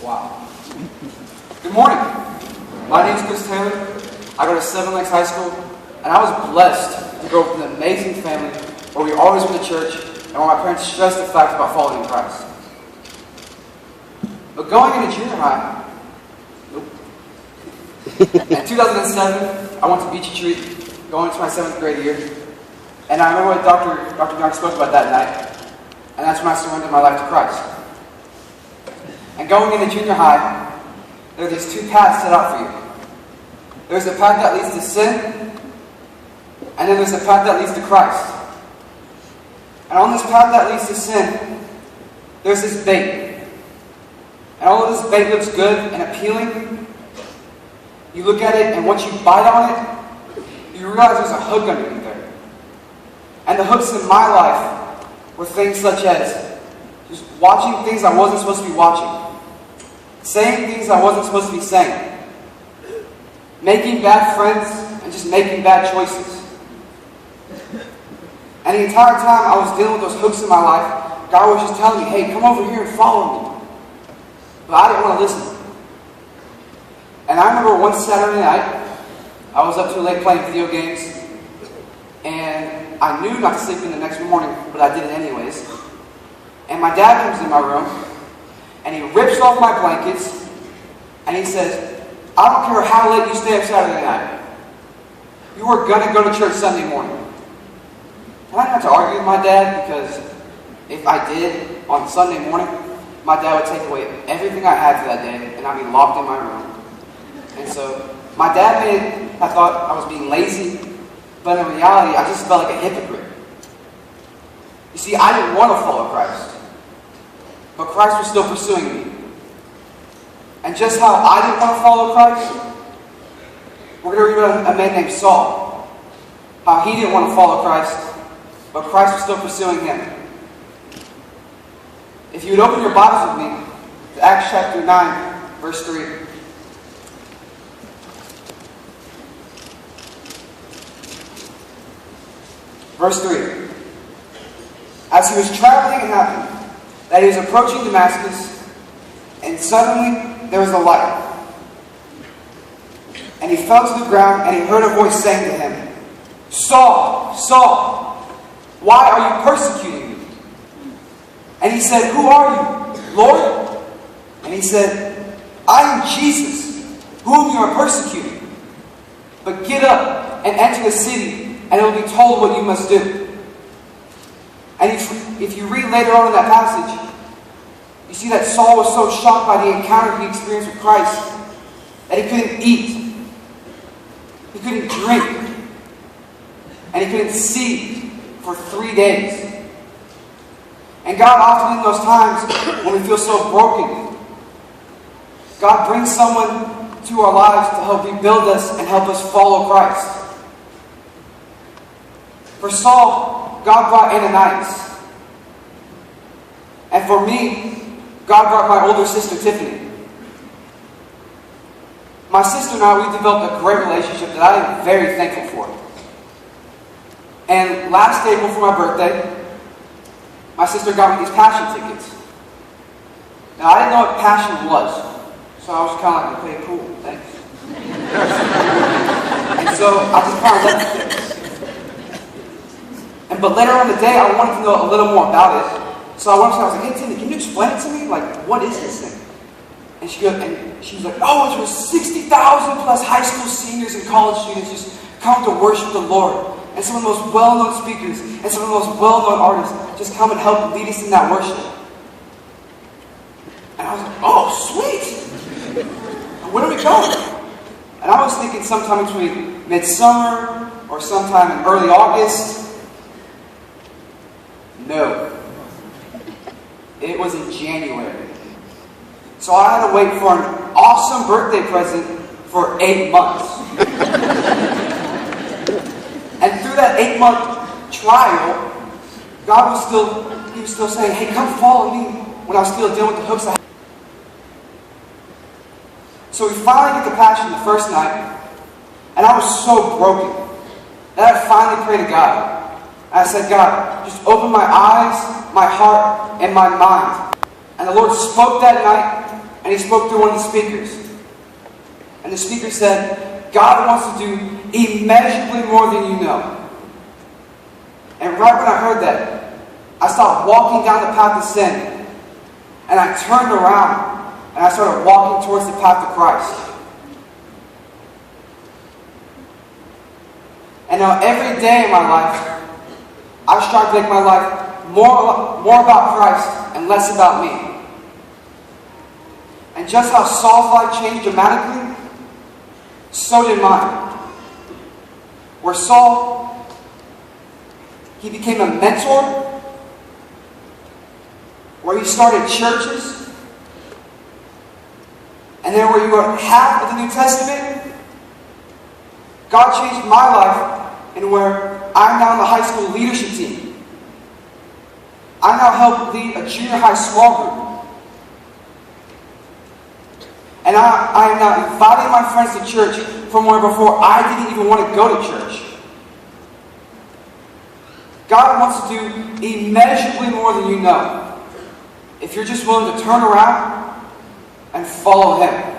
Wow. Good morning. My name is Chris Taylor. I go to Seven Lakes High School, and I was blessed to grow up in an amazing family where we always went to church and where my parents stressed the fact about following Christ. But going into junior high, in 2007, I went to Beachy Treat, going into my 7th grade year, and I remember what Dr. Young spoke about that night, and that's when I surrendered my life to Christ. And going into junior high, there are these two paths set out for you. There's the path that leads to sin, and then there's the path that leads to Christ. And on this path that leads to sin, there's this bait. And although this bait looks good and appealing, you look at it, and once you bite on it, you realize there's a hook underneath there. And the hooks in my life were things such as just watching things I wasn't supposed to be watching, saying things I wasn't supposed to be saying, making bad friends, and just making bad choices. And the entire time I was dealing with those hooks in my life, God was just telling me, hey, come over here and follow me. But I didn't want to listen. And I remember one Saturday night, I was up too late playing video games, and I knew not to sleep in the next morning, but I did it anyways. And my dad comes in my room, and he rips off my blankets, and he says, I don't care how late you stay up Saturday night. You are going to go to church Sunday morning. And I didn't have to argue with my dad, because if I did on Sunday morning, my dad would take away everything I had for that day, and I'd be locked in my room. And so my dad I thought I was being lazy, but in reality, I just felt like a hypocrite. You see, I didn't want to follow Christ, but Christ was still pursuing me. And just how I didn't want to follow Christ, we're going to read about a man named Saul. How he didn't want to follow Christ, but Christ was still pursuing him. If you would open your Bibles with me to Acts chapter 9, verse 3. Verse 3. As he was traveling, it happened that he was approaching Damascus, and suddenly there was a light. And he fell to the ground, and he heard a voice saying to him, Saul, Saul, why are you persecuting me? And he said, Who are you, Lord? And he said, I am Jesus, whom you are persecuting. But get up and enter the city, and it will be told what you must do. And if you read later on in that passage, you see that Saul was so shocked by the encounter he experienced with Christ that he couldn't eat, he couldn't drink, and he couldn't see for 3 days. And God often in those times when we feel so broken, God brings someone to our lives to help rebuild us and help us follow Christ. For Saul, God brought Ananias. And for me, God brought my older sister, Tiffany. My sister and I, we developed a great relationship that I am very thankful for. And last April for my birthday, my sister got me these Passion tickets. Now, I didn't know what Passion was, so I was kind of like, okay, cool, thanks. And so I just kind of let it fit. But later on in the day, I wanted to know a little more about it. So I went up to her, I was like, hey, Timmy, can you explain it to me? Like, what is this thing? And she was like, oh, it's where 60,000 plus high school seniors and college students just come to worship the Lord. And some of the most well-known speakers and some of the most well-known artists just come and help lead us in that worship. And I was like, oh, sweet! When are we going? And I was thinking sometime between midsummer or sometime in early August. No. It was in January. So I had to wait for an awesome birthday present for 8 months. And through that 8-month trial, God was still saying, hey, come follow me, when I was still dealing with the hooks I had. So we finally get to Passion the first night, and I was so broken that I finally prayed to God. And I said, God, just open my eyes, my heart, and my mind. And the Lord spoke that night, and he spoke through one of the speakers. And the speaker said, God wants to do immeasurably more than you know. And right when I heard that, I stopped walking down the path of sin. And I turned around and I started walking towards the path of Christ. And now every day in my life, I've tried to make my life more about Christ and less about me. And just how Saul's life changed dramatically, so did mine. Where Saul, he became a mentor, where he started churches, and then where you wrote half of the New Testament, God changed my life, and where I'm now in the high school leadership team. I now help lead a junior high small group. And I am now inviting my friends to church from where before I didn't even want to go to church. God wants to do immeasurably more than you know, if you're just willing to turn around and follow Him.